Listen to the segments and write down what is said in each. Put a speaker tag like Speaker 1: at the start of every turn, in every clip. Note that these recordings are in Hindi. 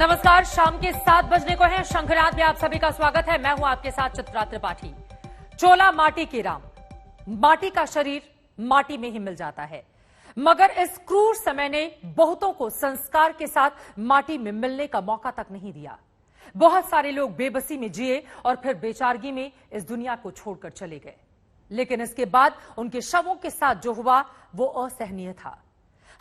Speaker 1: नमस्कार, शाम के 7 बजने को है। शंखनाद में आप सभी का स्वागत है। मैं हूं आपके साथ चित्रा त्रिपाठी। चोला माटी की राम, माटी का शरीर माटी में ही मिल जाता है, मगर इस क्रूर समय ने बहुतों को संस्कार के साथ माटी में मिलने का मौका तक नहीं दिया। बहुत सारे लोग बेबसी में जिए और फिर बेचारगी में इस दुनिया को छोड़कर चले गए, लेकिन इसके बाद उनके शवों के साथ जो हुआ वो असहनीय था।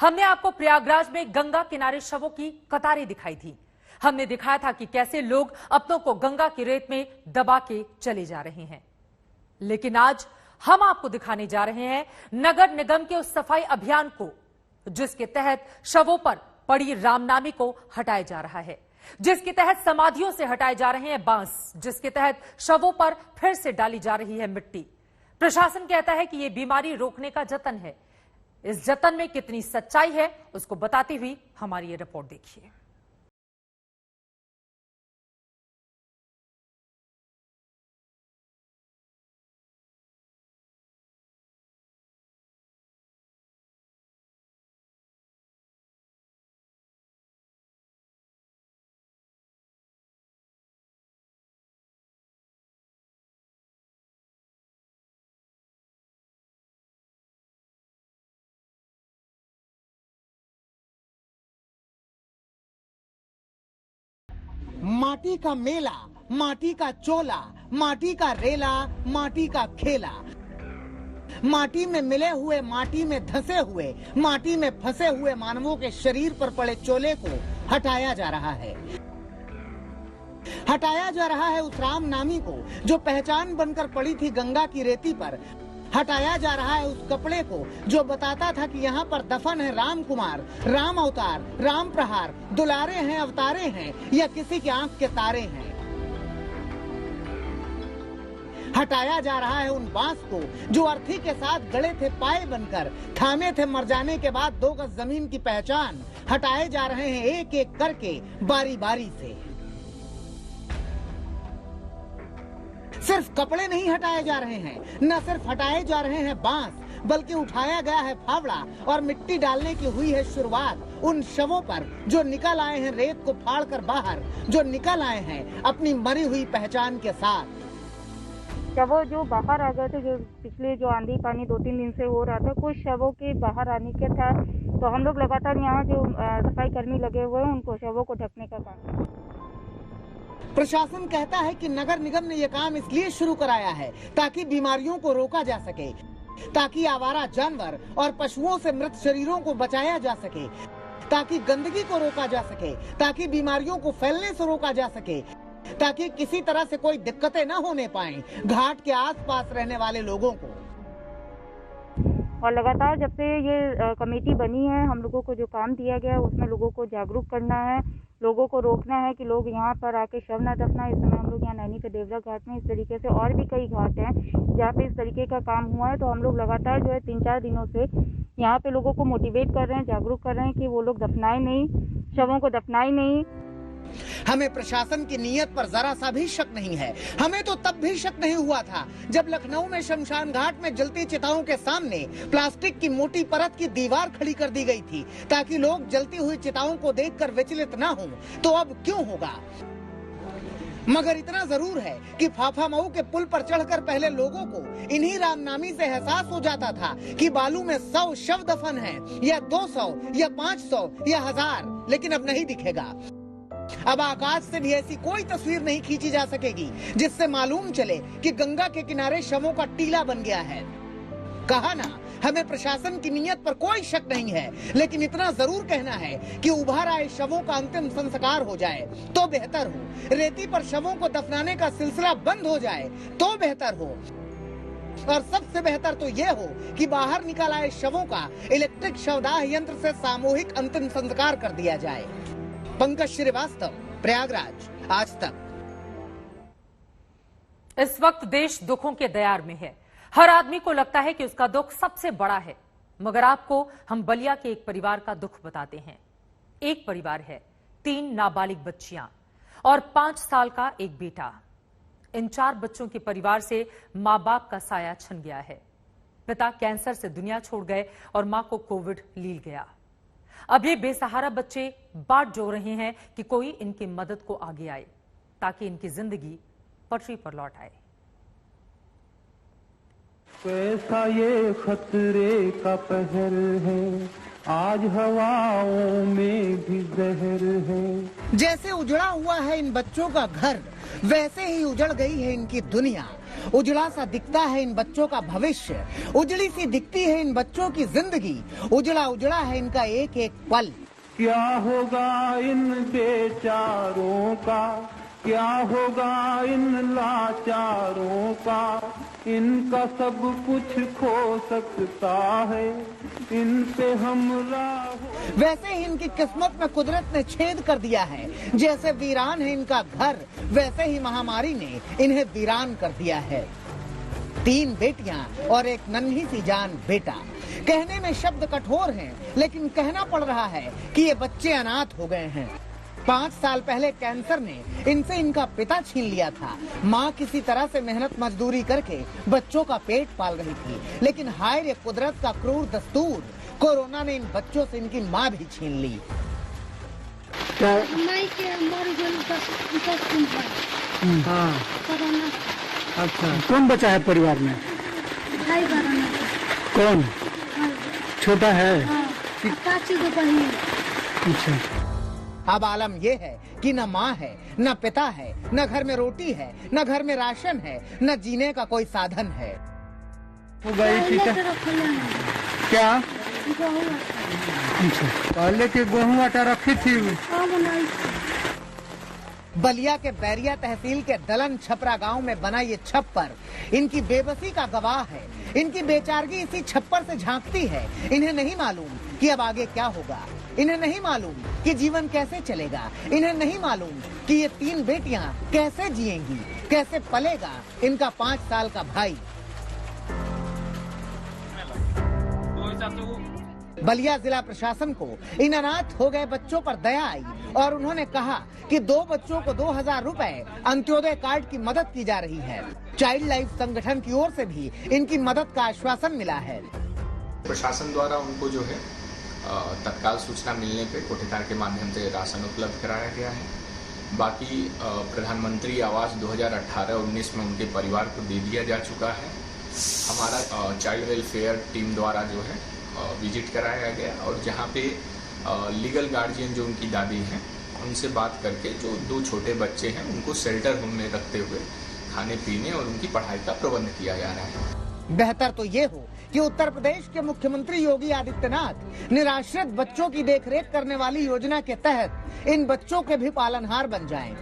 Speaker 1: हमने आपको प्रयागराज में गंगा किनारे शवों की कतारें दिखाई थी। हमने दिखाया था कि कैसे लोग अपनों को गंगा की रेत में दबा के चले जा रहे हैं, लेकिन आज हम आपको दिखाने जा रहे हैं नगर निगम के उस सफाई अभियान को, जिसके तहत शवों पर पड़ी रामनामी को हटाया जा रहा है, जिसके तहत समाधियों से हटाए जा रहे हैं बांस, जिसके तहत शवों पर फिर से डाली जा रही है मिट्टी। प्रशासन कहता है कि यह बीमारी रोकने का जतन है। इस जतन में कितनी सच्चाई है उसको बताती हुई हमारी ये रिपोर्ट देखिए।
Speaker 2: माटी का मेला, माटी का चोला, माटी का रेला, माटी का खेला। माटी में मिले हुए, माटी में धंसे हुए, माटी में फंसे हुए मानवों के शरीर पर पड़े चोले को हटाया जा रहा है। हटाया जा रहा है उस राम नामी को जो पहचान बनकर पड़ी थी गंगा की रेती पर। हटाया जा रहा है उस कपड़े को जो बताता था कि यहाँ पर दफन है राम कुमार, राम अवतार, राम प्रहार, दुलारे हैं, अवतारे हैं या किसी की आंख के तारे हैं। हटाया जा रहा है उन बांस को जो अर्थी के साथ गड़े थे पाए बनकर, थामे थे मर जाने के बाद 2 गज जमीन की पहचान। हटाए जा रहे हैं एक एक करके, बारी बारी से। सिर्फ कपड़े नहीं हटाए जा रहे हैं, न सिर्फ हटाए जा रहे हैं बांस, बल्कि उठाया गया है फावड़ा और मिट्टी डालने की हुई है शुरुआत उन शवों पर जो निकल आए हैं रेत को फाड़कर बाहर, जो निकल आए हैं अपनी मरी हुई पहचान के साथ।
Speaker 3: शवों जो बाहर आ गए थे, जो पिछले जो आंधी पानी 2-3 दिन से हो रहा था, कुछ शवों के बाहर आने के था, तो हम लोग लगातार यहाँ जो सफाई कर्मी लगे हुए हैं उनको शवों को ढकने का काम।
Speaker 2: प्रशासन कहता है कि नगर निगम ने यह काम इसलिए शुरू कराया है ताकि बीमारियों को रोका जा सके, ताकि आवारा जानवर और पशुओं से मृत शरीरों को बचाया जा सके, ताकि गंदगी को रोका जा सके, ताकि बीमारियों को फैलने से रोका जा सके, ताकि किसी तरह से कोई दिक्कतें न होने पाएं घाट के आसपास रहने वाले लोगों को।
Speaker 3: और लगातार जब से ये कमेटी बनी है, हम लोगों को जो काम दिया गया है उसमें लोगों को जागरूक करना है, लोगों को रोकना है कि लोग यहाँ पर आके शव न दफना। इस समय हम लोग यहाँ नैनी पे देवरा घाट में, इस तरीके से और भी कई घाट हैं जहाँ पे इस तरीके का काम हुआ है। तो हम लोग लगातार जो है 3-4 दिनों से यहाँ पे लोगों को मोटिवेट कर रहे हैं, जागरूक कर रहे हैं कि वो लोग दफनाए नहीं, शवों को दफनाए नहीं।
Speaker 2: हमें प्रशासन की नीयत पर जरा सा भी शक नहीं है। हमें तो तब भी शक नहीं हुआ था जब लखनऊ में शमशान घाट में जलती चिताओं के सामने प्लास्टिक की मोटी परत की दीवार खड़ी कर दी गई थी ताकि लोग जलती हुई चिताओं को देखकर विचलित न हों। तो अब क्यों होगा? मगर इतना जरूर है कि फाफामऊ के पुल पर चढ़कर पहले लोगों को इन्हीं रामनामी से एहसास हो जाता था कि बालू में 100 शव दफन है, या 200 या 500 या 1000, लेकिन अब नहीं दिखेगा। अब आकाश से भी ऐसी कोई तस्वीर नहीं खींची जा सकेगी जिससे मालूम चले कि गंगा के किनारे शवों का टीला बन गया है। कहा ना, हमें प्रशासन की नीयत पर कोई शक नहीं है, लेकिन इतना जरूर कहना है कि उभर आए शवों का अंतिम संस्कार हो जाए तो बेहतर हो। रेती पर शवों को दफनाने का सिलसिला बंद हो जाए तो बेहतर हो। और सबसे बेहतर तो ये हो कि बाहर निकल आए शवों का इलेक्ट्रिक शवदाह यंत्र से सामूहिक अंतिम संस्कार कर दिया जाए। पंकज श्रीवास्तव, प्रयागराज, आज तक।
Speaker 1: इस वक्त देश दुखों के दयार में है। हर आदमी को लगता है कि उसका दुख सबसे बड़ा है, मगर आपको हम बलिया के एक परिवार का दुख बताते हैं। एक परिवार है, 3 नाबालिग बच्चियां और 5 साल का एक बेटा। इन 4 बच्चों के परिवार से मां बाप का साया छिन गया है। पिता कैंसर से दुनिया छोड़ गए और मां को कोविड लील गया। अब ये बेसहारा बच्चे बाट जोड़ रहे हैं कि कोई इनकी मदद को आगे आए ताकि इनकी जिंदगी पटरी पर लौट आए।
Speaker 4: कैसा ये खतरे का पहर है, आज हवाओं में भी जहर है।
Speaker 2: जैसे उजड़ा हुआ है इन बच्चों का घर, वैसे ही उजड़ गई है इनकी दुनिया। उजड़ा सा दिखता है इन बच्चों का भविष्य, उजड़ी सी दिखती है इन बच्चों की जिंदगी। उजड़ा उजड़ा है इनका एक एक पल।
Speaker 4: क्या होगा इन बेचारों का, क्या होगा इन लाचारों का, इनका सब कुछ खो सकता है, इन पे हमला हो।
Speaker 2: वैसे ही इनकी किस्मत में कुदरत ने छेद कर दिया है। जैसे वीरान है इनका घर, वैसे ही महामारी ने इन्हें वीरान कर दिया है। 3 बेटियां और एक नन्ही सी जान बेटा। कहने में शब्द कठोर हैं, लेकिन कहना पड़ रहा है कि ये बच्चे अनाथ हो गए हैं। 5 साल पहले कैंसर ने इनसे इनका पिता छीन लिया था। माँ किसी तरह से मेहनत मजदूरी करके बच्चों का पेट पाल रही थी, लेकिन हाय रे कुदरत का क्रूर दस्तूर, कोरोना ने इन बच्चों से इनकी माँ भी छीन ली।
Speaker 5: हाँ। अच्छा, कौन बचा है परिवार में? कौन? छोटा है? अच्छा।
Speaker 2: अब आलम ये है कि न माँ है, न पिता है, न घर में रोटी है, न घर में राशन है, न जीने का कोई साधन है।
Speaker 5: वो गई थी क्या? अच्छा, पहले के गेहूँ आटा रखी थी।
Speaker 2: बलिया के बैरिया तहसील के दलन छपरा गांव में बना ये छप्पर इनकी बेबसी का गवाह है। इनकी बेचारगी इसी छप्पर से झांकती है। इन्हें नहीं मालूम कि अब आगे क्या होगा। इन्हें नहीं मालूम कि जीवन कैसे चलेगा। इन्हें नहीं मालूम कि ये 3 बेटियां कैसे जिएंगी, कैसे पलेगा इनका 5 साल का भाई। बलिया जिला प्रशासन को इन अनाथ हो गए बच्चों पर दया आई और उन्होंने कहा कि 2 बच्चों को 2000 रुपए अंत्योदय कार्ड की मदद की जा रही है। चाइल्ड लाइफ संगठन की ओर से भी इनकी मदद का आश्वासन मिला है।
Speaker 6: प्रशासन द्वारा उनको जो है तत्काल सूचना मिलने पे कोठेदार के माध्यम से राशन उपलब्ध कराया गया है। बाकी प्रधानमंत्री आवास 2018-19 में उनके परिवार को दे दिया जा चुका है। हमारा चाइल्ड वेलफेयर टीम द्वारा जो है विजिट कराया गया और जहाँ पे लीगल गार्जियन जो उनकी दादी हैं उनसे बात करके जो 2 छोटे बच्चे हैं उनको शेल्टर होम में रखते हुए खाने पीने और उनकी पढ़ाई का प्रबंध किया जा रहा है।
Speaker 2: बेहतर तो ये हो कि उत्तर प्रदेश के मुख्यमंत्री योगी आदित्यनाथ निराश्रित बच्चों की देखरेख करने वाली योजना के तहत इन बच्चों के भी पालनहार बन जाएं।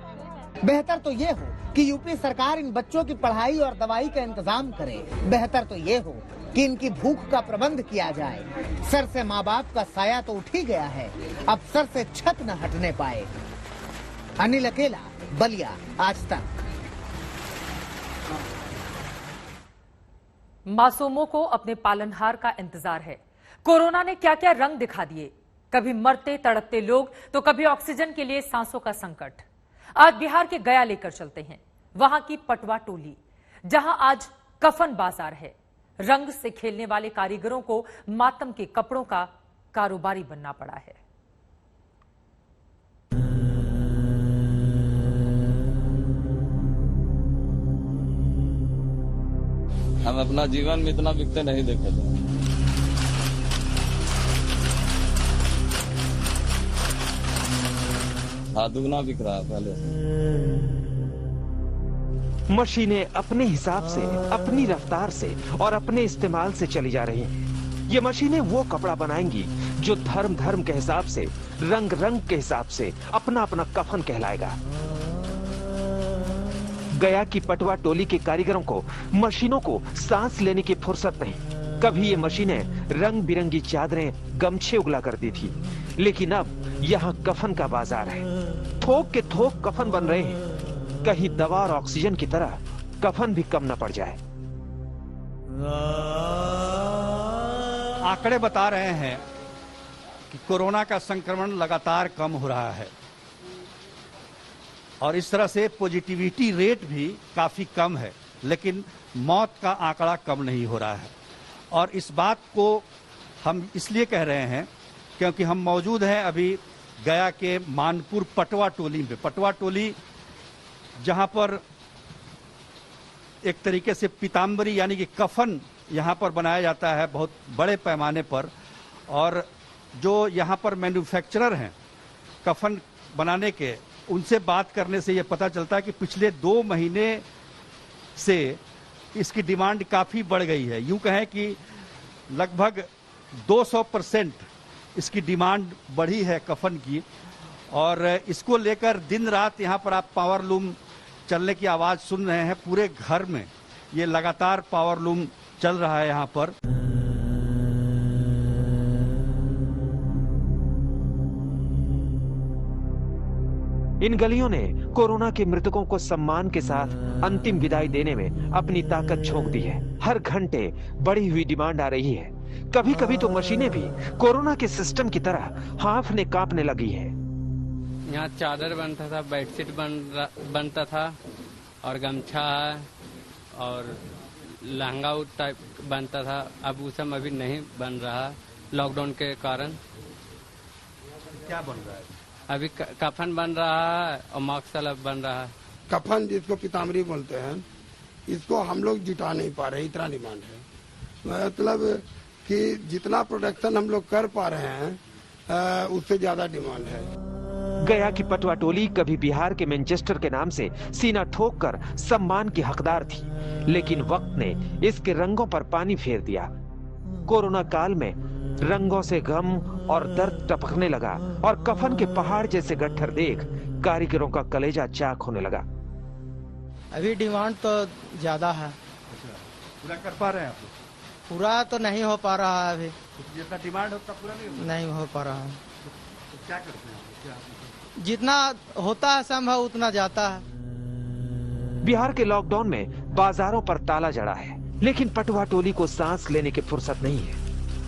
Speaker 2: बेहतर तो ये हो कि यूपी सरकार इन बच्चों की पढ़ाई और दवाई का इंतजाम करे। बेहतर तो ये हो कि इनकी भूख का प्रबंध किया जाए। सर से माँ बाप का साया तो उठ ही गया है, अब सर से छत न हटने पाए। अनिल अकेला, बलिया, आज तक।
Speaker 1: मासूमों को अपने पालनहार का इंतजार है। कोरोना ने क्या क्या रंग दिखा दिए, कभी मरते तड़पते लोग तो कभी ऑक्सीजन के लिए सांसों का संकट। आज बिहार के गया लेकर चलते हैं, वहां की पटवा टोली, जहां आज कफन बाजार है। रंग से खेलने वाले कारीगरों को मातम के कपड़ों का कारोबारी बनना पड़ा है।
Speaker 7: हम अपना जीवन में इतना बिकते नहीं देखे थे। हाँ, दुगना बिक रहा है पहले से।
Speaker 8: मशीनें अपने हिसाब से, अपनी रफ्तार से और अपने इस्तेमाल से चली जा रही हैं। ये मशीनें वो कपड़ा बनाएंगी जो धर्म धर्म के हिसाब से, रंग रंग के हिसाब से अपना अपना कफन कहलाएगा। गया की पटवा टोली के कारीगरों को मशीनों को सांस लेने की फुर्सत नहीं। कभी ये मशीनें रंग बिरंगी चादरें, गमछे उगला करती थी, लेकिन अब यहाँ कफन का बाजार है। थोक के थोक कफन बन रहे हैं। कहीं दवा और ऑक्सीजन की तरह कफन भी कम न पड़ जाए।
Speaker 9: आंकड़े बता रहे हैं कि कोरोना का संक्रमण लगातार कम हो रहा है और इस तरह से पॉजिटिविटी रेट भी काफी कम है, लेकिन मौत का आंकड़ा कम नहीं हो रहा है। और इस बात को हम इसलिए कह रहे हैं क्योंकि हम मौजूद हैं अभी गया के मानपुर पटवा टोली में। पटवा टोली जहां पर एक तरीके से पीताम्बरी यानी कि कफन यहाँ पर बनाया जाता है बहुत बड़े पैमाने पर, और जो यहाँ पर मैन्युफैक्चरर हैं कफन बनाने के, उनसे बात करने से ये पता चलता है कि पिछले 2 महीने से इसकी डिमांड काफ़ी बढ़ गई है। यूँ कहें कि लगभग 200% इसकी डिमांड बढ़ी है कफन की, और इसको लेकर दिन रात यहाँ पर आप पावर लूम चलने की आवाज़ सुन रहे हैं। पूरे घर में ये लगातार पावर लूम चल रहा है यहाँ पर।
Speaker 8: इन गलियों ने कोरोना के मृतकों को सम्मान के साथ अंतिम विदाई देने में अपनी ताकत झोंक दी है। हर घंटे बढ़ी हुई डिमांड आ रही है। कभी कभी तो मशीनें भी कोरोना के सिस्टम की तरह हांफने कांपने लगी है।
Speaker 10: यहाँ चादर बनता था, बेडशीट बनता था, और गमछा और लहंगा टाइप बनता था। अब वो सब अभी नहीं बन रहा लॉकडाउन के कारण।
Speaker 9: क्या बन रहा है
Speaker 10: अभी? कफन बन रहा है और मास्क सलब बन रहा है।
Speaker 11: कफन जिसको पीताम्बरी बोलते हैं, इसको हम लोग जुटा नहीं पा रहे, इतना डिमांड है। मतलब कि जितना प्रोडक्शन हम लोग कर पा रहे हैं उससे ज्यादा डिमांड है।
Speaker 8: गया की पटवा टोली कभी बिहार के मैनचेस्टर के नाम से सीना ठोककर सम्मान की हकदार थी, लेकिन वक्त ने इसके रंगों पर पानी फेर दिया। कोरोना काल में रंगों से गम और दर्द टपकने लगा, और कफन के पहाड़ जैसे गट्ठर देख कारीगरों का कलेजा चाक होने लगा।
Speaker 5: अभी डिमांड तो ज्यादा है।
Speaker 9: पूरा कर पा रहे हैं आप?
Speaker 5: पूरा तो नहीं हो पा रहा है अभी।
Speaker 9: जितना डिमांड होता पूरा
Speaker 5: नहीं हो पा रहा है।
Speaker 9: तो क्या करते हैं?
Speaker 5: जितना होता है संभव उतना जाता है।
Speaker 8: बिहार के लॉकडाउन में बाजारों पर ताला जड़ा है, लेकिन पटवा टोली को सांस लेने की फुर्सत नहीं है।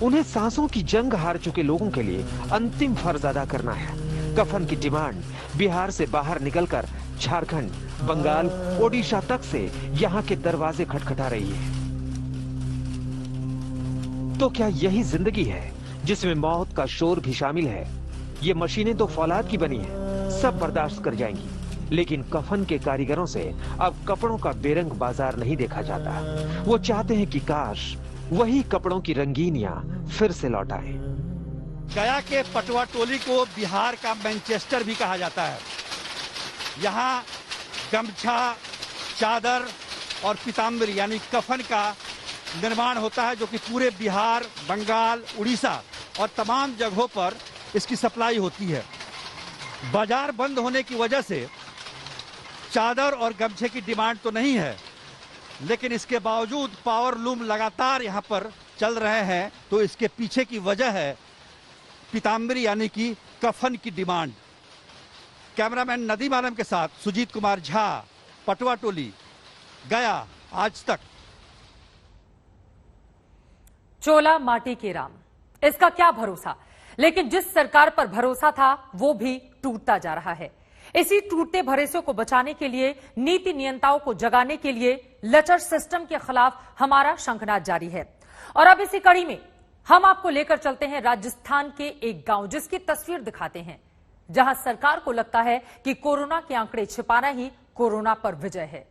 Speaker 8: उन्हें सांसों की जंग हार चुके लोगों के लिए अंतिम फर्ज अदा करना है। कफन की डिमांड बिहार से बाहर निकलकर झारखंड, बंगाल, ओडिशा तक से यहाँ के दरवाजे खटखटा रही है। तो क्या यही जिंदगी है जिसमें मौत का शोर भी शामिल है? ये मशीनें तो फौलाद की बनी है, सब बर्दाश्त कर जाएंगी, लेकिन कफन के कारीगरों से अब कपड़ों का बेरंग बाजार नहीं देखा जाता। वो चाहते हैं कि काश वही कपड़ों की रंगीनियां फिर से लौट आए।
Speaker 9: गया के पटवा टोली को बिहार का मैनचेस्टर भी कहा जाता है। यहाँ गमछा, चादर और पीताम्बरी यानी कफन का निर्माण होता है, जो कि पूरे बिहार, बंगाल, उड़ीसा और तमाम जगहों पर इसकी सप्लाई होती है। बाजार बंद होने की वजह से चादर और गमछे की डिमांड तो नहीं है, लेकिन इसके बावजूद पावर लूम लगातार यहाँ पर चल रहे हैं। तो इसके पीछे की वजह है पीताम्बरी यानी कि कफन की डिमांड। कैमरामैन नदीम आलम के साथ सुजीत कुमार झा, पटवा टोली, गया, आज तक।
Speaker 1: चोला माटी के राम, इसका क्या भरोसा, लेकिन जिस सरकार पर भरोसा था वो भी टूटता जा रहा है। इसी टूटते भरोसे को बचाने के लिए, नीति नियंताओं को जगाने के लिए लचर सिस्टम के खिलाफ हमारा शंखनाद जारी है। और अब इसी कड़ी में हम आपको लेकर चलते हैं राजस्थान के एक गांव, जिसकी तस्वीर दिखाते हैं, जहां सरकार को लगता है कि कोरोना के आंकड़े छिपाना ही कोरोना पर विजय है।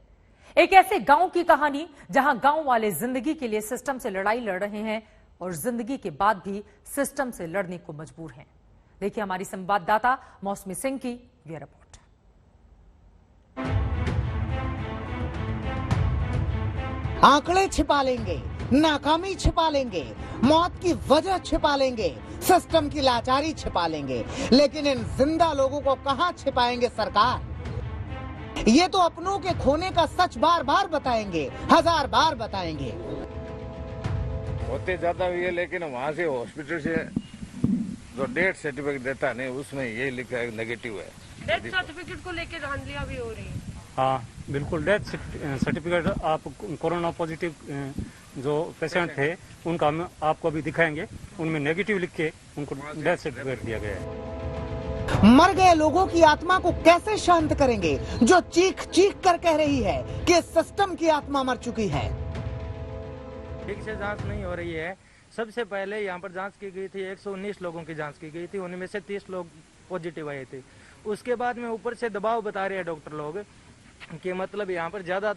Speaker 1: एक ऐसे गांव की कहानी जहां गांव वाले जिंदगी के लिए सिस्टम से लड़ाई लड़ रहे हैं और जिंदगी के बाद भी सिस्टम से लड़ने को मजबूर हैं। देखिए हमारी संवाददाता मौसमी सिंह की ये रिपोर्ट।
Speaker 2: आंकड़े छिपा लेंगे, नाकामी छिपा लेंगे, मौत की वजह छिपा लेंगे, सिस्टम की लाचारी छिपा लेंगे, लेकिन इन जिंदा लोगों को कहां छिपाएंगे सरकार? ये तो अपनों के खोने का सच बार बार बताएंगे, 1000 बार बताएंगे।
Speaker 12: होते ज्यादा हुई है, लेकिन वहाँ से हॉस्पिटल से जो डेथ सर्टिफिकेट देता नहीं, उसमें ये लिखा है नेगेटिव है।
Speaker 13: डेथ सर्टिफिकेट को लेकर धांधलियां भी हो रही है।
Speaker 14: हाँ बिल्कुल, डेथ सर्टिफिकेट आप कोरोना पॉजिटिव जो पेशेंट थे उनका हम आपको अभी दिखाएंगे, उनमें नेगेटिव लिख के उनको डेथ सर्टिफिकेट दिया गया है।
Speaker 2: मर गए लोगों की आत्मा को कैसे शांत करेंगे, जो चीख चीख कर कह रही है कि सिस्टम की आत्मा मर चुकी है।
Speaker 15: ठीक से जांच नहीं हो रही है, सबसे पहले यहाँ पर जांच की गई थी, 119 लोगों की जांच की गई थी, उनमें से 30 लोग पॉजिटिव आए थे। उसके बाद में ऊपर से दबाव बता रहे हैं डॉक्टर लोग कि मतलब यहाँ पर ज़्यादा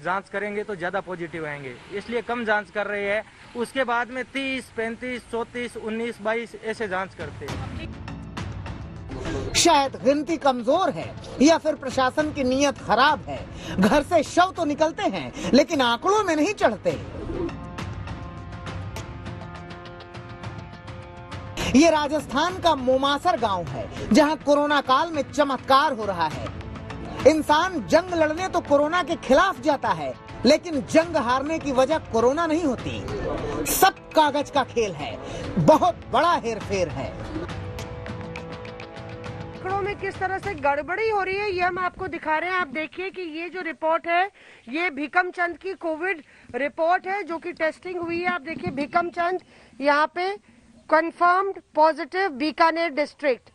Speaker 15: जांच करेंगे तो ज़्यादा पॉजिटिव आएंगे, इसलिए कम जांच कर रहे हैं। उसके बाद में 30, 35, 34, 19, 22 ऐसे जांच करते हैं।
Speaker 2: शायद गिनती कमजोर है या फिर प्रशासन की नीयत खराब है। घर से शव तो निकलते हैं लेकिन आंकड़ों में नहीं चढ़ते। ये राजस्थान का मोमासर गांव है जहां कोरोना काल में चमत्कार हो रहा है। इंसान जंग लड़ने तो कोरोना के खिलाफ जाता है, लेकिन जंग हारने की वजह कोरोना नहीं होती। सब कागज का खेल है, बहुत बड़ा हेरफेर है।
Speaker 13: आंकड़ों में किस तरह से गड़बड़ी हो रही है ये हम आपको दिखा रहे हैं। आप देखिए कि ये जो रिपोर्ट है ये भीकम चंद की कोविड रिपोर्ट है जो कि टेस्टिंग हुई है। आप देखिए भीकम चंद यहाँ पे confirmed positive, Bikaner district,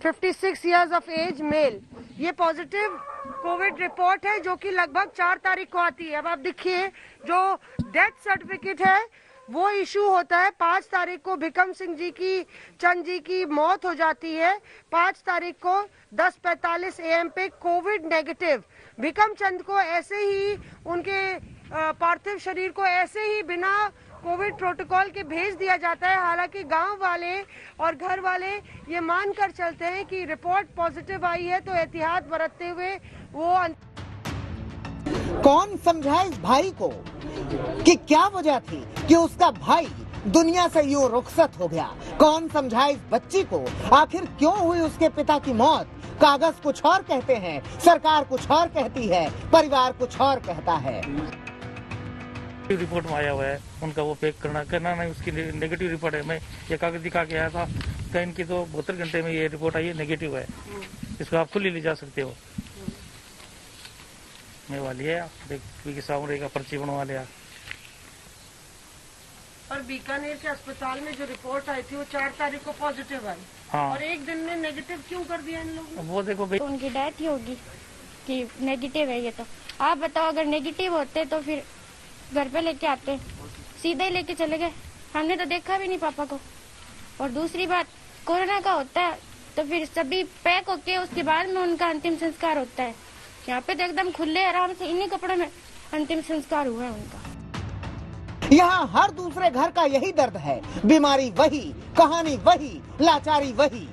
Speaker 13: 56 years of age, male. ये पॉजिटिव कोविड रिपोर्ट है जो कि लगभग 4 तारीख को आती है। अब आप देखिए जो डेथ सर्टिफिकेट है वो इशू होता है 5 तारीख को। भीकम सिंह जी की, चंद जी की मौत हो जाती है 5 तारीख को 10:45 AM पे कोविड नेगेटिव। भीकम चंद को ऐसे ही उनके पार्थिव शरीर को ऐसे ही बिना कोविड प्रोटोकॉल के भेज दिया जाता है। हालांकि गांव वाले और घर वाले ये मानकर चलते हैं कि रिपोर्ट पॉजिटिव आई है तो एहतियात बरतते हुए वो।
Speaker 2: कौन समझाए इस भाई को कि क्या वजह थी कि उसका भाई दुनिया से यूं रुखसत हो गया? कौन समझाए इस बच्ची को आखिर क्यों हुई उसके पिता की मौत? कागज कुछ और कहते हैं, सरकार कुछ और कहती है, परिवार कुछ और कहता है।
Speaker 16: रिपोर्ट में आया हुआ है उनका, वो पैक करना नहीं, उसकी नेगेटिव रिपोर्ट है। मैं ये कागज दिखा के आया था तो इनकी तो 72 घंटे में ये रिपोर्ट आई है, नेगेटिव है। इसको आप खुली ले जा सकते हो। मैं वाली है देख सामने का पर्ची बनवा लिया।
Speaker 13: और बीकानेर के अस्पताल में जो रिपोर्ट आई थी वो 4 तारीख को पॉजिटिव आई।
Speaker 16: हाँ।
Speaker 13: और एक दिन में नेगेटिव क्यों कर दिया इन लोगों ने?
Speaker 16: वो देखो भाई,
Speaker 17: तो उनकी डेथ ही होगी कि नेगेटिव है ये। तो आप बताओ, अगर नेगेटिव होते तो फिर घर पे लेके आते, सीधे ही लेके चले गए। हमने तो देखा भी नहीं पापा को। और दूसरी बात, कोरोना का होता है तो फिर सभी पैक होके उसके बाद में उनका अंतिम संस्कार होता है। यहाँ पे तो एकदम खुले आराम से इन्हीं कपड़ों में अंतिम संस्कार हुआ है उनका।
Speaker 2: यहाँ हर दूसरे घर का यही दर्द है। बीमारी वही, कहानी वही, लाचारी वही।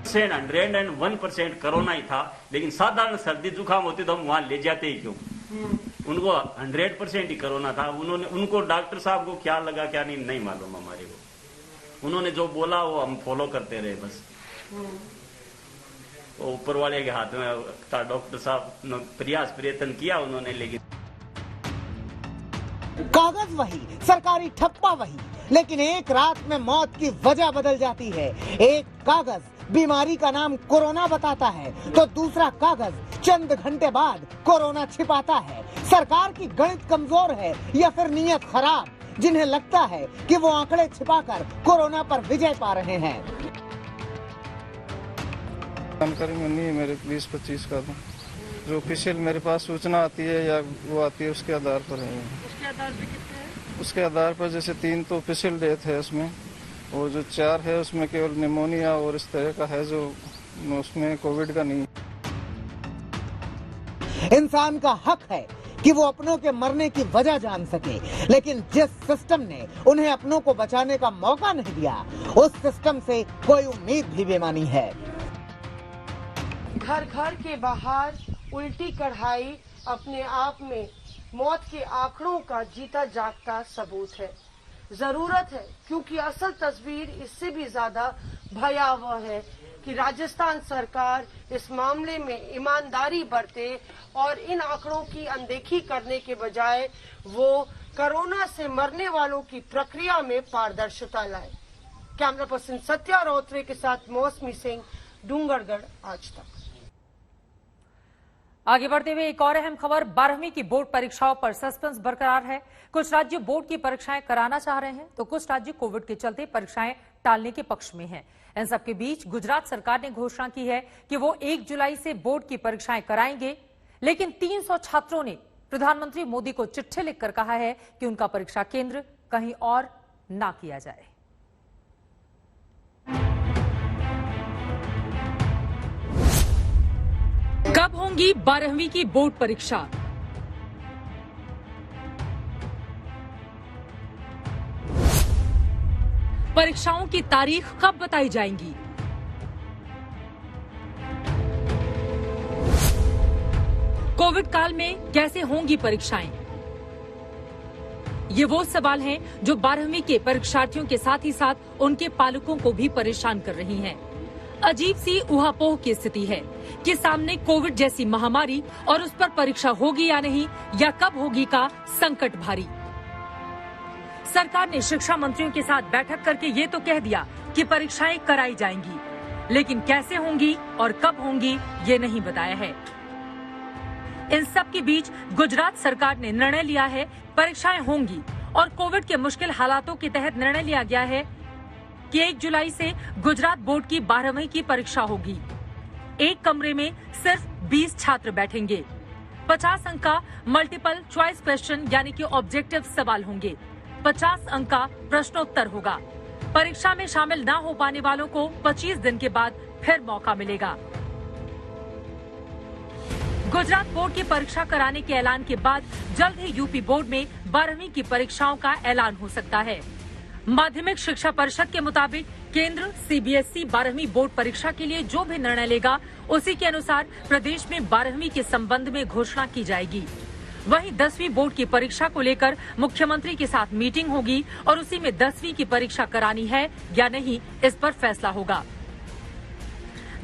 Speaker 18: 101% कोरोना ही था, लेकिन साधारण सर्दी जुकाम होती तो हम वहाँ ले जाते ही क्यों? उनको 100% ही कोरोना था। उनको डॉक्टर साहब को क्या लगा क्या नहीं मालूम हमारे को। उन्होंने जो बोला वो हम फॉलो करते रहे बस। वो ऊपर वाले के हाथ में था। डॉक्टर साहब प्रयत्न किया उन्होंने, लेकिन
Speaker 2: कागज वही, सरकारी ठप्पा वही, लेकिन एक रात में मौत की वजह बदल जाती है। एक कागज बीमारी का नाम कोरोना बताता है तो दूसरा कागज चंद घंटे बाद कोरोना छिपाता है। सरकार की गणित कमजोर है या फिर नीयत खराब, जिन्हें लगता है कि वो आंकड़े छिपाकर कोरोना पर विजय पा रहे हैं।
Speaker 19: जानकारी में नहीं है मेरे 20-25 का, तो जो ऑफिशियल मेरे पास सूचना आती है या वो आती है उसके आधार पर है।
Speaker 13: उसके आधार पे कितने हैं?
Speaker 19: उसके आधार पर जैसे 3 तो ऑफिशियल डेथ है उसमें, और जो 4 है उसमें केवल निमोनिया और इस तरह का है, जो उसमें कोविड का नहीं।
Speaker 2: इंसान का हक है कि वो अपनों के मरने की वजह जान सके, लेकिन जिस सिस्टम ने उन्हें अपनों को बचाने का मौका नहीं दिया, उस सिस्टम से कोई उम्मीद भी बेमानी है।
Speaker 13: घर घर के बाहर उल्टी कढ़ाई अपने आप में मौत के आंकड़ों का जीता जागता सबूत है। जरूरत है, क्योंकि असल तस्वीर इससे भी ज्यादा भयावह है कि राजस्थान सरकार इस मामले में ईमानदारी बरते और इन आंकड़ों की अनदेखी करने के बजाय वो कोरोना से मरने वालों की प्रक्रिया में पारदर्शिता लाए। कैमरा पर्सन सत्या रोत्रे के साथ मौसमी सिंह, डूंगरगढ़, आज तक।
Speaker 1: आगे बढ़ते हुए एक और अहम खबर, 12वीं की बोर्ड परीक्षाओं पर सस्पेंस बरकरार है। कुछ राज्य बोर्ड की परीक्षाएं कराना चाह रहे हैं तो कुछ राज्य कोविड के चलते परीक्षाएं टालने के पक्ष में हैं। इन सबके बीच गुजरात सरकार ने घोषणा की है कि वो 1 जुलाई से बोर्ड की परीक्षाएं कराएंगे, लेकिन 300 छात्रों ने प्रधानमंत्री मोदी को चिट्ठी लिखकर कहा है कि उनका परीक्षा केंद्र कहीं और ना किया जाए। कब होंगी 12वीं की बोर्ड परीक्षा? परीक्षाओं की तारीख कब बताई जाएंगी? कोविड काल में कैसे होंगी परीक्षाएं? ये वो सवाल हैं जो 12वीं के परीक्षार्थियों के साथ ही साथ उनके पालकों को भी परेशान कर रही हैं। अजीब सी ऊहापोह की स्थिति है कि सामने कोविड जैसी महामारी और उस पर परीक्षा होगी या नहीं, या कब होगी का संकट भारी। सरकार ने शिक्षा मंत्रियों के साथ बैठक करके ये तो कह दिया कि परीक्षाएं कराई जाएंगी, लेकिन कैसे होंगी और कब होंगी ये नहीं बताया है। इन सब के बीच गुजरात सरकार ने निर्णय लिया है परीक्षाएं होंगी और कोविड के मुश्किल हालातों के तहत निर्णय लिया गया है कि 1 जुलाई से गुजरात बोर्ड की 12वीं की परीक्षा होगी। एक कमरे में सिर्फ 20 छात्र बैठेंगे। 50 अंक का मल्टीपल चॉइस क्वेश्चन यानी कि ऑब्जेक्टिव सवाल होंगे। 50 अंक का प्रश्नोत्तर होगा। परीक्षा में शामिल न हो पाने वालों को 25 दिन के बाद फिर मौका मिलेगा। गुजरात बोर्ड की परीक्षा कराने के ऐलान के बाद जल्द ही यूपी बोर्ड में 12वीं की परीक्षाओं का ऐलान हो सकता है। माध्यमिक शिक्षा परिषद के मुताबिक केंद्र सीबीएसई 12वीं बोर्ड परीक्षा के लिए जो भी निर्णय लेगा उसी के अनुसार प्रदेश में 12वीं के संबंध में घोषणा की जाएगी। वहीं 10वीं बोर्ड की परीक्षा को लेकर मुख्यमंत्री के साथ मीटिंग होगी और उसी में 10वीं की परीक्षा करानी है या नहीं इस पर फैसला होगा।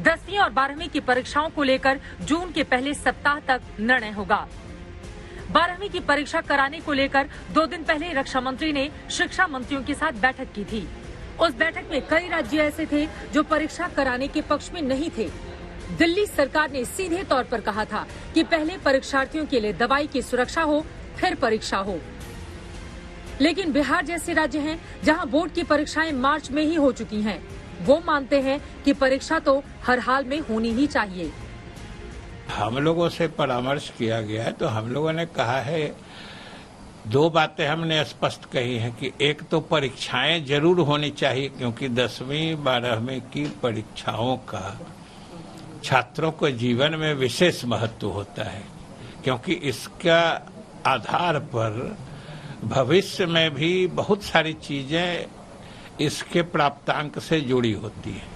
Speaker 1: 10वीं और 12वीं की परीक्षाओं को लेकर जून के पहले सप्ताह तक निर्णय होगा। 12वीं की परीक्षा कराने को लेकर 2 दिन पहले रक्षा मंत्री ने शिक्षा मंत्रियों के साथ बैठक की थी। उस बैठक में कई राज्य ऐसे थे जो परीक्षा कराने के पक्ष में नहीं थे। दिल्ली सरकार ने सीधे तौर पर कहा था कि पहले परीक्षार्थियों के लिए दवाई की सुरक्षा हो, फिर परीक्षा हो। लेकिन बिहार जैसे राज्य हैं जहां बोर्ड की परीक्षाएं मार्च में ही हो चुकी हैं, वो मानते हैं कि परीक्षा तो हर हाल में होनी ही चाहिए।
Speaker 20: हम लोगों से परामर्श किया गया है तो हम लोगों ने कहा है 2 बातें हमने स्पष्ट कही है कि एक तो परीक्षाएं जरूर होनी चाहिए क्योंकि 10वीं 12वीं की परीक्षाओं का छात्रों को जीवन में विशेष महत्व होता है, क्योंकि इसका आधार पर भविष्य में भी बहुत सारी चीजें इसके प्राप्तांक से जुड़ी होती है।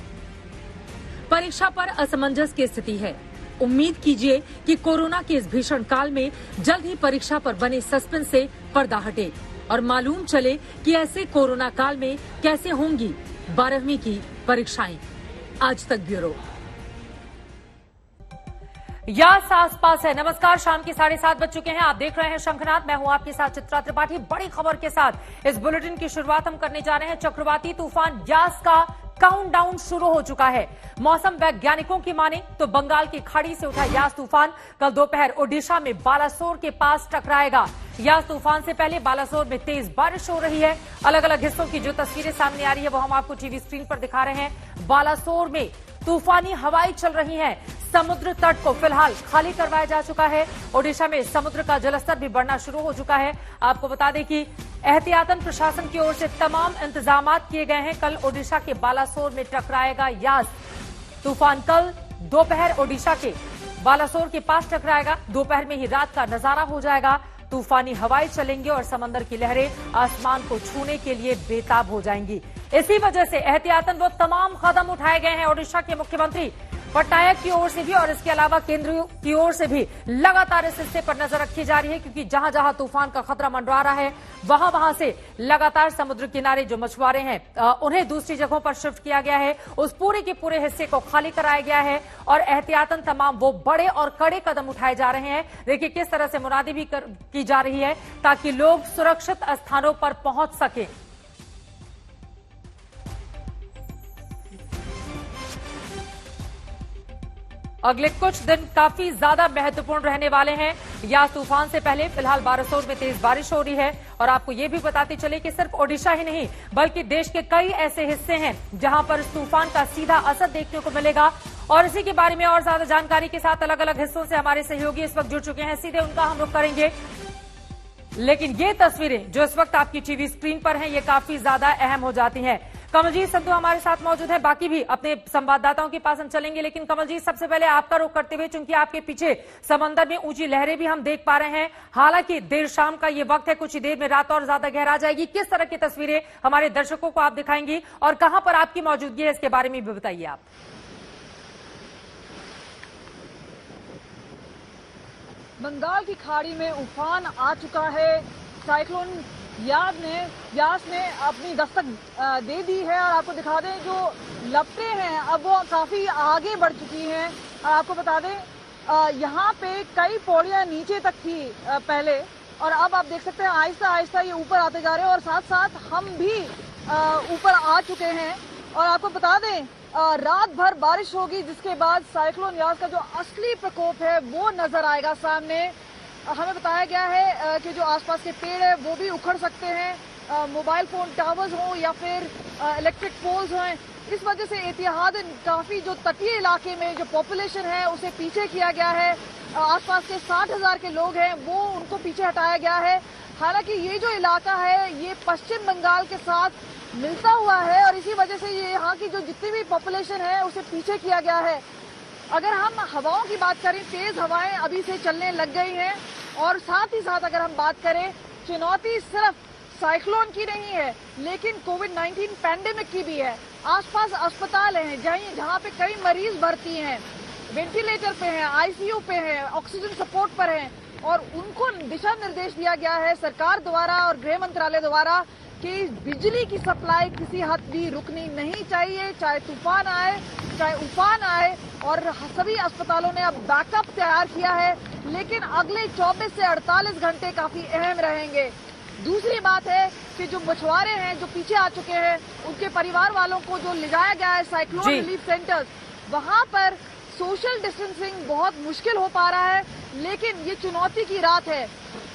Speaker 1: परीक्षा पर असमंजस की स्थिति है। उम्मीद कीजिए कि कोरोना के इस भीषण काल में जल्द ही परीक्षा पर बने सस्पेंस से पर्दा हटे और मालूम चले कि ऐसे कोरोना काल में कैसे होंगी 12वीं की परीक्षाएं। आज तक ब्यूरो यास आसपास है। नमस्कार, शाम के 7:30 बज चुके हैं। आप देख रहे हैं शंखनाद। मैं हूं आपके साथ चित्रा त्रिपाठी। बड़ी खबर के साथ इस बुलेटिन की शुरुआत हम करने जा रहे हैं। चक्रवाती तूफान यास का काउंटडाउन शुरू हो चुका है। मौसम वैज्ञानिकों की माने तो बंगाल की खाड़ी से उठा यास तूफान कल दोपहर ओडिशा में बालासोर के पास टकराएगा। यास तूफान से पहले बालासोर में तेज बारिश हो रही है। अलग अलग हिस्सों की जो तस्वीरें सामने आ रही है वो हम आपको टीवी स्क्रीन पर दिखा रहे हैं। बालासोर में तूफानी हवाएं चल रही हैं। समुद्र तट को फिलहाल खाली करवाया जा चुका है। ओडिशा में समुद्र का जलस्तर भी बढ़ना शुरू हो चुका है। आपको बता दें कि एहतियातन प्रशासन की ओर से तमाम इंतजाम किए गए हैं। कल ओडिशा के बालासोर में टकराएगा यास तूफान। कल दोपहर ओडिशा के बालासोर के पास टकराएगा। दोपहर में ही रात का नजारा हो जाएगा। तूफानी हवाएं चलेंगी और समंदर की लहरें आसमान को छूने के लिए बेताब हो जाएंगी। इसी वजह से एहतियातन वो तमाम कदम उठाए गए हैं ओडिशा के मुख्यमंत्री पटनायक की ओर से भी और इसके अलावा केंद्र की ओर से भी लगातार इस हिस्से पर नजर रखी जा रही है, क्योंकि जहां जहां तूफान का खतरा मंडरा रहा है वहां वहां से लगातार समुद्र किनारे जो मछुआरे हैं उन्हें दूसरी जगहों पर शिफ्ट किया गया है। उस पूरे के पूरे हिस्से को खाली कराया गया है और एहतियातन तमाम वो बड़े और कड़े कदम उठाए जा रहे हैं। देखिए किस तरह से मुनादी भी की जा रही है ताकि लोग सुरक्षित स्थानों पर पहुंच सके। अगले कुछ दिन काफी ज्यादा महत्वपूर्ण रहने वाले हैं। यास तूफान से पहले फिलहाल बालासोर में तेज बारिश हो रही है और आपको ये भी बताते चले कि सिर्फ ओडिशा ही नहीं बल्कि देश के कई ऐसे हिस्से हैं जहां पर इस तूफान का सीधा असर देखने को मिलेगा। और इसी के बारे में और ज्यादा जानकारी के साथ अलग अलग हिस्सों से हमारे सहयोगी इस वक्त जुड़ चुके हैं। सीधे उनका हम रुख करेंगे। लेकिन ये तस्वीरें जो इस वक्त आपकी टीवी स्क्रीन पर हैं, ये काफी ज्यादा अहम हो जाती हैं। कमलजीत संधू हमारे साथ मौजूद है, बाकी भी अपने संवाददाताओं के पास हम चलेंगे, लेकिन कमलजीत सबसे पहले आपका रुख करते हुए, चूंकि आपके पीछे समंदर में ऊंची लहरें भी हम देख पा रहे हैं, हालांकि देर शाम का ये वक्त है, कुछ ही देर में रात और ज्यादा गहरा जाएगी। किस तरह की तस्वीरें हमारे दर्शकों को आप दिखाएंगी और कहां पर आपकी मौजूदगी है, इसके बारे में भी बताइए आप।
Speaker 21: बंगाल की खाड़ी में उफान आ चुका है। साइक्लोन यास ने अपनी दस्तक दे दी है और आपको दिखा दें जो लपटें हैं अब वो काफी आगे बढ़ चुकी हैं। आपको बता दें यहाँ पे कई पौड़ियां नीचे तक थी पहले, और अब आप देख सकते हैं आहिस्ता आहिस्ता ये ऊपर आते जा रहे हैं और साथ साथ हम भी ऊपर आ चुके हैं। और आपको बता दें रात भर बारिश होगी, जिसके बाद साइक्लोन यास का जो असली प्रकोप है वो नजर आएगा सामने। हमें बताया गया है कि जो आसपास के पेड़ है वो भी उखड़ सकते हैं, मोबाइल फोन टावर्स हों या फिर इलेक्ट्रिक पोल्स हों। इस वजह से एहतियातन काफी जो तटीय इलाके में जो पॉपुलेशन है उसे पीछे किया गया है। आसपास के 60,000 के लोग हैं वो उनको पीछे हटाया गया है। हालांकि ये जो इलाका है ये पश्चिम बंगाल के साथ मिलता हुआ है और इसी वजह से ये यहाँ की जो जितनी भी पॉपुलेशन है उसे पीछे किया गया है। अगर हम हवाओं की बात करें, तेज हवाएं अभी से चलने लग गई हैं और साथ ही साथ अगर हम बात करें, चुनौती सिर्फ साइक्लोन की नहीं है लेकिन कोविड-19 पैंडेमिक की भी है। आसपास अस्पताल हैं जहाँ पे कई मरीज भर्ती हैं, वेंटिलेटर पे हैं, आईसीयू पे हैं, ऑक्सीजन सपोर्ट पर हैं और उनको दिशा निर्देश दिया गया है सरकार द्वारा और गृह मंत्रालय द्वारा कि बिजली की सप्लाई किसी हद भी रुकनी नहीं चाहिए, चाहे तूफान आए चाहे उफान आए। और सभी अस्पतालों ने अब बैकअप तैयार किया है, लेकिन अगले 24 से 48 घंटे काफी अहम रहेंगे। दूसरी बात है कि जो मछुआरे हैं जो पीछे आ चुके हैं उनके परिवार वालों को जो ले जाया गया है साइक्लोन रिलीफ सेंटर्स, वहां पर सोशल डिस्टेंसिंग बहुत मुश्किल हो पा रहा है, लेकिन ये चुनौती की रात है।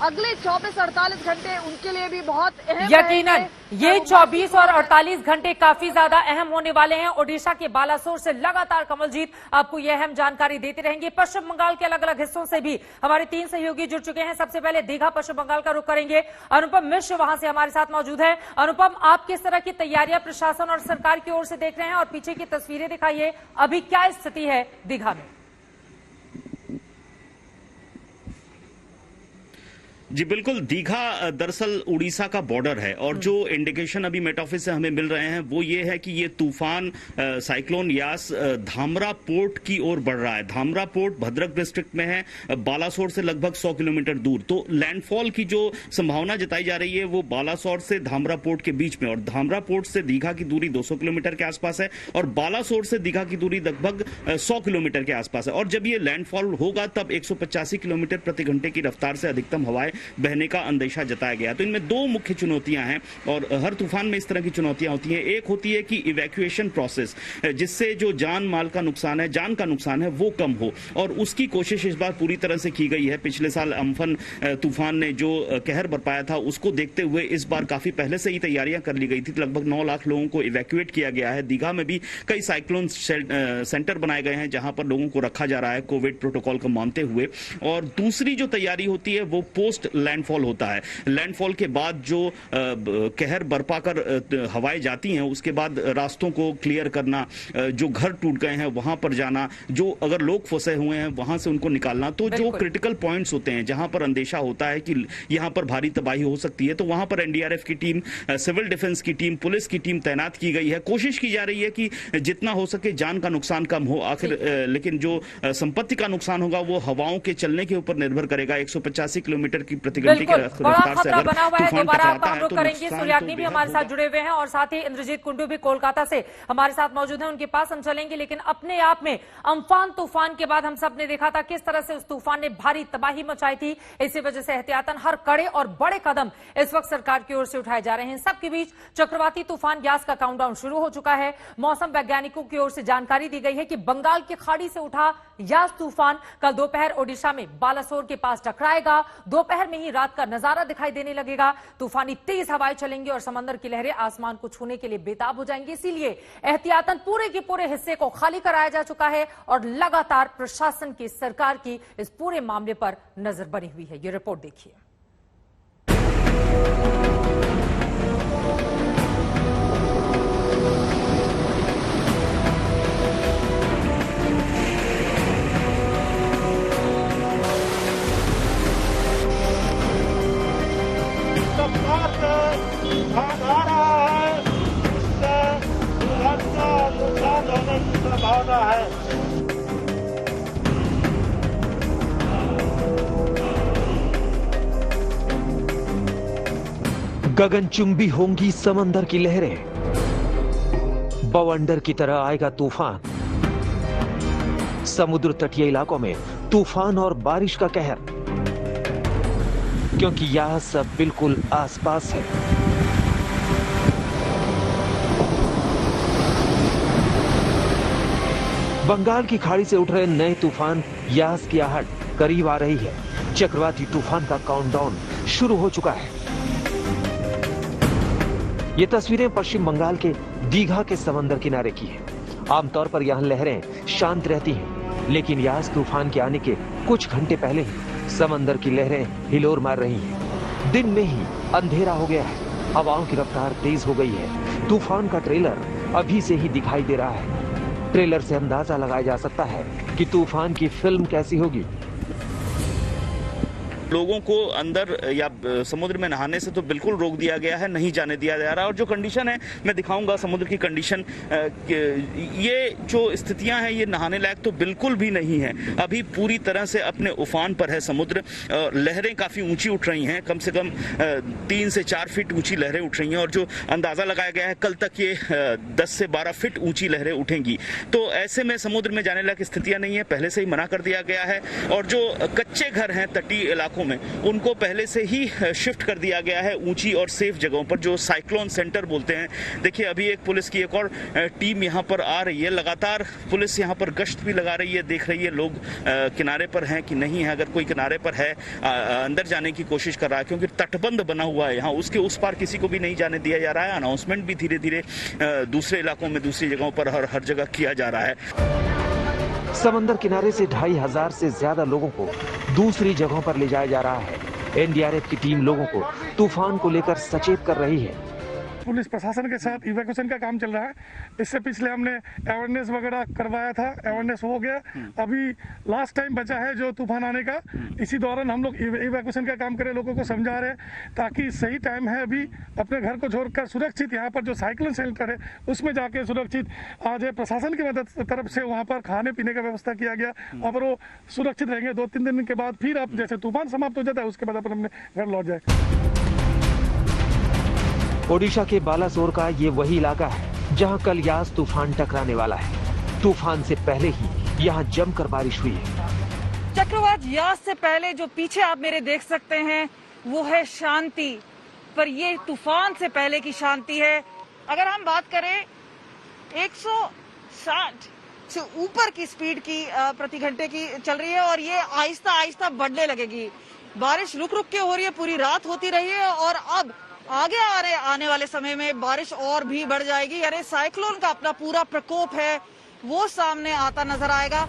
Speaker 21: अगले 24-48 घंटे उनके लिए भी बहुत अहम
Speaker 1: यकीनन ये 24 और 48 घंटे काफी ज्यादा अहम होने वाले हैं। ओडिशा के बालासोर से लगातार कमलजीत आपको यह अहम जानकारी देते रहेंगे। पश्चिम बंगाल के अलग अलग हिस्सों से भी हमारे 3 सहयोगी जुड़ चुके हैं। सबसे पहले दीघा पश्चिम बंगाल का रुख करेंगे, अनुपम मिश्र वहां से हमारे साथ मौजूद है। अनुपम, आप किस तरह की तैयारियां प्रशासन और सरकार की ओर से देख रहे हैं और पीछे की तस्वीरें दिखाइए, अभी क्या स्थिति है दीघा में?
Speaker 22: जी बिल्कुल, दीघा दरअसल उड़ीसा का बॉर्डर है और जो इंडिकेशन अभी मेट ऑफिस से हमें मिल रहे हैं वो ये है कि ये तूफान साइक्लोन यास धामरा पोर्ट की ओर बढ़ रहा है। धामरा पोर्ट भद्रक डिस्ट्रिक्ट में है, बालासोर से लगभग 100 किलोमीटर दूर। तो लैंडफॉल की जो संभावना जताई जा रही है वो बालासोर से धामरा पोर्ट के बीच में, और धामरा पोर्ट से दीघा की दूरी 200 किलोमीटर के आसपास है और बालासोर से दीघा की दूरी लगभग 100 किलोमीटर के आसपास है। और जब ये लैंडफॉल होगा तब 185 किलोमीटर प्रति घंटे की रफ्तार से अधिकतम हवाएं बहने का अंदेशा जताया गया। तो इनमें 2 मुख्य चुनौतियां हैं और हर तूफान में इस तरह की चुनौतियां होती हैं। एक होती है कि इवैक्यूएशन प्रोसेस, जिससे जो जान माल का नुकसान है, जान का नुकसान है, वो कम हो, और उसकी कोशिश इस बार पूरी तरह से की गई है। पिछले साल अम्फन तूफान ने जो कहर बरपाया था उसको देखते हुए इस बार काफी पहले से ही तैयारियां कर ली गई थी। लगभग 9 लाख लोगों को इवैक्यूएट किया गया है। दीघा में भी कई साइक्लोन सेंटर बनाए गए हैं जहां पर लोगों को रखा जा रहा है कोविड प्रोटोकॉल को मानते हुए। और दूसरी जो तैयारी होती है वो पोस्ट लैंडफॉल होता है। लैंडफॉल के बाद जो कहर बरपा कर हवाएं जाती हैं उसके बाद रास्तों को क्लियर करना, जो घर टूट गए हैं वहां पर जाना, जो अगर लोग फंसे हुए हैं वहां से उनको निकालना। तो जो क्रिटिकल पॉइंट्स होते हैं जहां पर अंदेशा होता है कि यहां पर भारी तबाही हो सकती है, तो वहां पर एनडीआरएफ की टीम, सिविल डिफेंस की टीम, पुलिस की टीम तैनात की गई है। कोशिश की जा रही है कि जितना हो सके जान का नुकसान कम हो। आखिर लेकिन जो संपत्ति का नुकसान होगा वो हवाओं के चलने के ऊपर निर्भर करेगा। 185 किलोमीटर की प्रति घंटे की
Speaker 1: बड़ा खतरा बना हुआ है। दोबारा आपका हम रुख करेंगे। सूर्याग्नि भी हमारे साथ जुड़े हुए हैं और साथ ही इंद्रजीत कुंडू भी कोलकाता से हमारे साथ मौजूद हैं, उनके पास हम चलेंगे। लेकिन अपने आप में अम्फान तूफान के बाद हम सब ने देखा था किस तरह से उस तूफान ने भारी तबाही मचाई थी। इसी वजह से एहतियातन हर कड़े और बड़े कदम इस वक्त सरकार की ओर से उठाए जा रहे हैं। सबके बीच चक्रवाती तूफान यास का काउंटडाउन शुरू हो चुका है। मौसम वैज्ञानिकों की ओर से जानकारी दी गई है कि बंगाल की खाड़ी से उठा यास तूफान कल दोपहर ओडिशा में बालासोर के पास टकराएगा। दोपहर में ही रात का नजारा दिखाई देने लगेगा। तूफानी तेज हवाएं चलेंगी और समंदर की लहरें आसमान को छूने के लिए बेताब हो जाएंगी। इसीलिए एहतियातन पूरे के पूरे हिस्से को खाली कराया जा चुका है और लगातार प्रशासन की, सरकार की इस पूरे मामले पर नजर बनी हुई है। ये रिपोर्ट देखिए।
Speaker 8: गगनचुंबी होंगी समंदर की लहरें, बवंडर की तरह आएगा तूफान। समुद्र तटीय इलाकों में तूफान और बारिश का कहर, क्योंकि यह सब बिल्कुल आसपास है। बंगाल की खाड़ी से उठ रहे नए तूफान यास की आहट करीब आ रही है। चक्रवाती तूफान का काउंटडाउन शुरू हो चुका है। ये तस्वीरें पश्चिम बंगाल के दीघा के समंदर किनारे की है। आमतौर पर यहां लहरें शांत रहती हैं, लेकिन यास तूफान के आने के कुछ घंटे पहले ही समंदर की लहरें हिलोर मार रही हैं। दिन में ही अंधेरा हो गया है, हवाओं की रफ्तार तेज हो गई है। तूफान का ट्रेलर अभी से ही दिखाई दे रहा है। ट्रेलर से अंदाजा लगाया जा सकता है कि तूफान की फिल्म कैसी होगी।
Speaker 22: लोगों को अंदर या समुद्र में नहाने से तो बिल्कुल रोक दिया गया है, नहीं जाने दिया जा रहा। और जो कंडीशन है मैं दिखाऊंगा समुद्र की कंडीशन, ये जो स्थितियां हैं ये नहाने लायक तो बिल्कुल भी नहीं है। अभी पूरी तरह से अपने उफान पर है समुद्र। लहरें काफी ऊंची उठ रही हैं, कम से कम 3 से 4 फीट ऊंची लहरें उठ रही हैं। और जो अंदाजा लगाया गया है कल तक ये 10 से 12 फीट ऊंची लहरें उठेंगी। तो ऐसे में समुद्र में जाने लायक स्थितियां नहीं है, पहले से ही मना कर दिया गया है। और जो कच्चे घर हैं तटीय इलाकों में, उनको पहले से ही शिफ्ट कर दिया गया है ऊंची और सेफ जगहों पर, जो साइक्लोन सेंटर बोलते हैं। देखिए अभी एक पुलिस की एक और टीम यहां पर आ रही है। लगातार पुलिस यहां पर गश्त भी लगा रही है, देख रही है लोग किनारे पर हैं कि नहीं है। अगर कोई किनारे पर है अंदर जाने की कोशिश कर रहा है, क्योंकि तटबंध बना हुआ है यहाँ, उसके उस पार किसी को भी नहीं जाने दिया जा रहा है। अनाउंसमेंट भी धीरे धीरे दूसरे इलाकों में, दूसरी जगहों पर हर जगह किया जा रहा है।
Speaker 8: समंदर किनारे से 2500 से ज्यादा लोगों को दूसरी जगहों पर ले जाया जा रहा है। एनडीआरएफ की टीम लोगों को तूफान को लेकर सचेत कर रही है।
Speaker 3: पुलिस प्रशासन के साथ इवैक्यूएशन का काम चल रहा है। इससे पिछले हमने अवेयरनेस वगैरह करवाया था, अवेयरनेस हो गया। अभी लास्ट टाइम बचा है जो तूफान आने का, इसी दौरान हम लोग इवैक्यूएशन का काम करें, लोगों को समझा रहे हैं ताकि सही टाइम है अभी अपने घर को छोड़कर सुरक्षित यहाँ पर जो साइक्लोन शेल्टर है उसमें जाके सुरक्षित आज है। प्रशासन की मदद तरफ से वहाँ पर खाने पीने का व्यवस्था किया गया, और वो सुरक्षित रहेंगे। 2-3 दिन के बाद फिर अब जैसे तूफान समाप्त हो जाता है उसके बाद अपन अपने घर लौट जाए।
Speaker 8: ओडिशा के बालासोर का ये वही इलाका है जहां कल यास तूफान टकराने वाला है। तूफान से पहले ही यहां जमकर बारिश हुई है।
Speaker 21: चक्रवात यास से पहले जो पीछे आप मेरे देख सकते हैं वो है शांति, पर ये तूफान से पहले की शांति है। अगर हम बात करें 160 से ऊपर की स्पीड की प्रति घंटे की चल रही है, और ये आहिस्ता आहिस्ता बढ़ने लगेगी। बारिश रुक रुक के हो रही है, पूरी रात होती रही है, और अब आगे आने वाले समय में बारिश और भी बढ़ जाएगी। यानी साइक्लोन का अपना पूरा प्रकोप है वो सामने आता नजर आएगा।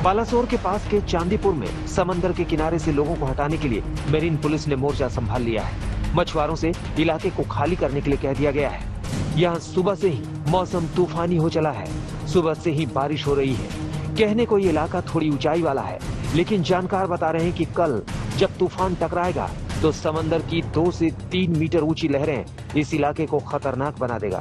Speaker 8: बालासोर के पास के चांदीपुर में समंदर के किनारे से लोगों को हटाने के लिए मेरीन पुलिस ने मोर्चा संभाल लिया है। मछुआरों से इलाके को खाली करने के लिए कह दिया गया है। यहाँ सुबह से ही मौसम तूफानी हो चला है। सुबह से ही बारिश हो रही है। कहने को ये इलाका थोड़ी ऊंचाई वाला है, लेकिन जानकार बता रहे हैं कि कल जब तूफान टकराएगा तो समंदर की 2 से 3 मीटर ऊंची लहरें इस इलाके को खतरनाक बना देगा।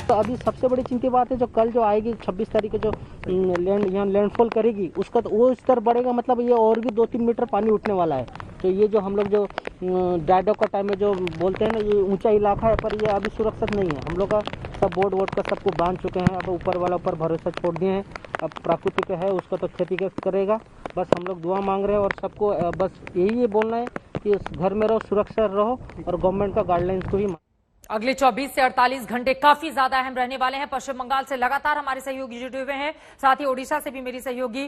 Speaker 4: तो अभी सबसे बड़ी चिंता बात है जो कल जो आएगी 26 तारीख को जो यहाँ लैंडफॉल करेगी उसका तो वो स्तर बढ़ेगा, मतलब ये और भी 2-3 मीटर पानी उठने वाला है। तो ये जो हम लोग जो ड्राई डॉक का टाइम में जो बोलते हैं ना, ये ऊंचा इलाका है, पर ये अभी सुरक्षित नहीं है। हम लोग का सब बोर्ड वोर्ड का सबको बांध चुके हैं। अब ऊपर वाला ऊपर भरोसा छोड़ दिए हैं। अब प्राकृतिक है उसका तो क्षतिग्रस्त करेगा। बस हम लोग दुआ मांग रहे हैं और सबको बस यही ये बोलना है कि घर में रहो, सुरक्षित रहो, और गवर्नमेंट का गाइडलाइंस को भी।
Speaker 1: अगले 24 से 48 घंटे काफी ज्यादा अहम रहने वाले हैं। पश्चिम बंगाल से लगातार हमारे सहयोगी जुटे हुए हैं, साथ ही ओडिशा से भी मेरी सहयोगी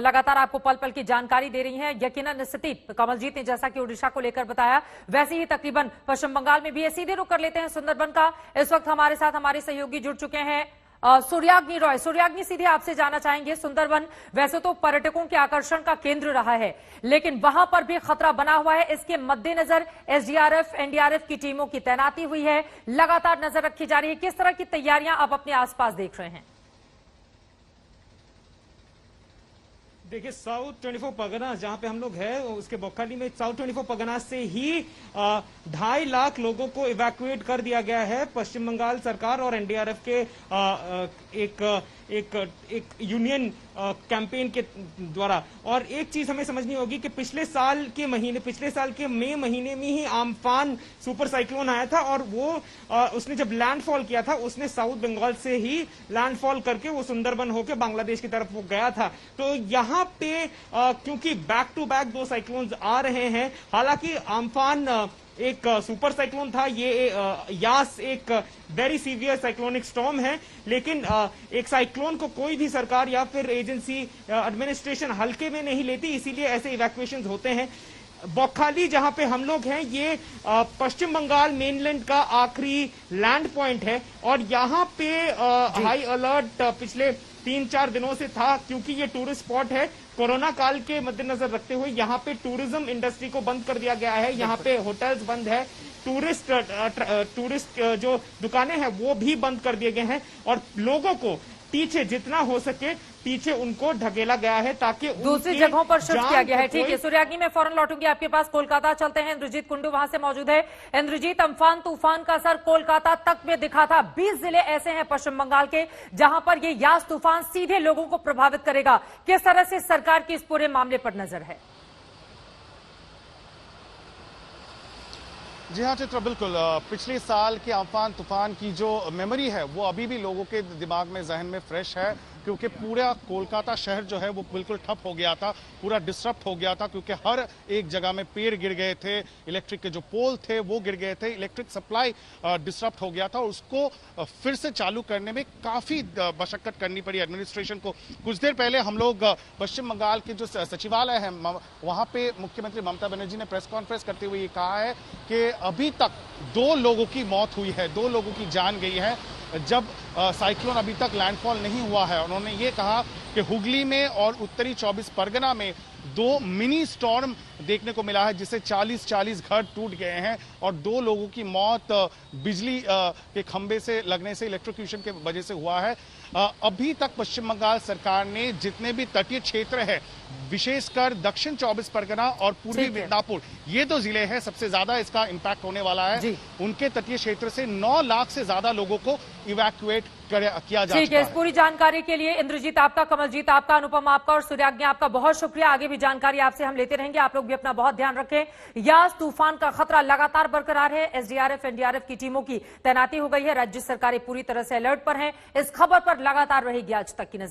Speaker 1: लगातार आपको पल पल की जानकारी दे रही हैं। यकीनन स्थिति कमलजीत ने जैसा कि ओडिशा को लेकर बताया, वैसे ही तकरीबन पश्चिम बंगाल में भी है। सीधे रुख कर लेते हैं सुंदरबन का। इस वक्त हमारे साथ हमारे सहयोगी जुड़ चुके हैं सूर्याग्नि रॉय, सूर्याग्नि सीधे आपसे जाना चाहेंगे। सुंदरबन वैसे तो पर्यटकों के आकर्षण का केंद्र रहा है, लेकिन वहां पर भी खतरा बना हुआ है। इसके मद्देनजर एसडीआरएफ, एनडीआरएफ की टीमों की तैनाती हुई है, लगातार नजर रखी जा रही है। किस तरह की तैयारियां आप अपने आसपास देख रहे हैं?
Speaker 6: देखिए, साउथ 24 परगना जहां पे हम लोग हैं, उसके बोकाली में साउथ 24 परगना से ही 2.5 लाख लोगों को इवैक्यूएट कर दिया गया है पश्चिम बंगाल सरकार और एनडीआरएफ के एक यूनियन कैंपेन के द्वारा। और एक चीज हमें समझनी होगी कि पिछले साल के मई महीने में ही आम्फान सुपर साइक्लोन आया था और वो उसने जब लैंडफॉल किया था, उसने साउथ बंगाल से ही लैंडफॉल करके वो सुंदरबन होकर बांग्लादेश की तरफ वो गया था। तो यहाँ पे क्योंकि बैक टू बैक 2 साइक्लोन्स आ रहे हैं, हालांकि आम्फान एक सुपर साइक्लोन था, ये यास एक वेरी सीवियर साइक्लोनिक स्टॉर्म है, लेकिन एक साइक्लोन को कोई भी सरकार या फिर एजेंसी एडमिनिस्ट्रेशन हल्के में नहीं लेती, इसीलिए ऐसे इवैक्यूएशंस होते हैं। बोकाली जहां पे हम लोग हैं, ये पश्चिम बंगाल मेनलैंड का आखिरी लैंड पॉइंट है और यहाँ पे हाई अलर्ट पिछले 3-4 दिनों से था, क्योंकि ये टूरिस्ट स्पॉट है। कोरोना काल के मद्देनजर रखते हुए यहाँ पे टूरिज्म इंडस्ट्री को बंद कर दिया गया है, यहाँ पे होटल्स बंद है, टूरिस्ट जो दुकानें हैं वो भी बंद कर दिए गए हैं और लोगों को पीछे जितना हो सके पीछे उनको ढकेला गया है ताकि
Speaker 1: दूसरी जगहों पर शिफ्ट किया गया है। ठीक है सूर्याग्नि, मैं फौरन लौटूंगी आपके पास। कोलकाता चलते हैं, इंद्रजीत कुंडू वहां से मौजूद है। इंद्रजीत, अम्फान तूफान का असर कोलकाता तक में दिखा था। 20 जिले ऐसे हैं पश्चिम बंगाल के जहां पर ये यास तूफान सीधे लोगों को प्रभावित करेगा। किस तरह से सरकार की इस पूरे मामले पर नजर है?
Speaker 7: जी हाँ चित्र, बिल्कुल पिछले साल के आम्फान तूफान की जो मेमोरी है वो अभी भी लोगों के दिमाग में, जहन में फ्रेश है, क्योंकि पूरा कोलकाता शहर जो है वो बिल्कुल ठप हो गया था, पूरा डिस्टर्ब हो गया था, क्योंकि हर एक जगह में पेड़ गिर गए थे, इलेक्ट्रिक के जो पोल थे वो गिर गए थे, इलेक्ट्रिक सप्लाई डिस्टर्ब हो गया था और उसको फिर से चालू करने में काफ़ी मशक्कत करनी पड़ी एडमिनिस्ट्रेशन को। कुछ देर पहले हम लोग पश्चिम बंगाल के जो सचिवालय है वहाँ पे मुख्यमंत्री ममता बनर्जी ने प्रेस कॉन्फ्रेंस करते हुए ये कहा है कि अभी तक 2 लोगों की मौत हुई है, 2 लोगों की जान गई है जब साइक्लोन अभी तक लैंडफॉल नहीं हुआ है। उन्होंने ये कहा कि हुगली में और उत्तरी 24 परगना में 2 मिनी स्टॉर्म देखने को मिला है, जिससे 40 घर टूट गए हैं और 2 लोगों की मौत बिजली के खंभे से लगने से, इलेक्ट्रोक्यूशन के वजह से हुआ है। अभी तक पश्चिम बंगाल सरकार ने जितने भी तटीय क्षेत्र है, विशेषकर दक्षिण 24 परगना और पूर्वी मिदनापुर, ये 2 जिले हैं सबसे ज्यादा इसका इंपैक्ट होने वाला है, उनके तटीय क्षेत्र से 9 लाख से ज्यादा लोगों को इवैक्यूएट किया जा
Speaker 1: ठीक है। इस पूरी जानकारी के लिए इंद्रजीत आपका, कमलजीत आपका, अनुपम आपका और सूर्याग्नि आपका बहुत शुक्रिया। आगे भी जानकारी आपसे हम लेते रहेंगे। आप लोग भी अपना बहुत ध्यान रखें। यास तूफान का खतरा लगातार बरकरार है। एसडीआरएफ, एनडीआरएफ की टीमों की तैनाती हो गई है। राज्य सरकारें पूरी तरह से अलर्ट पर हैं। इस खबर पर लगातार रहेगी आज तक की नजर।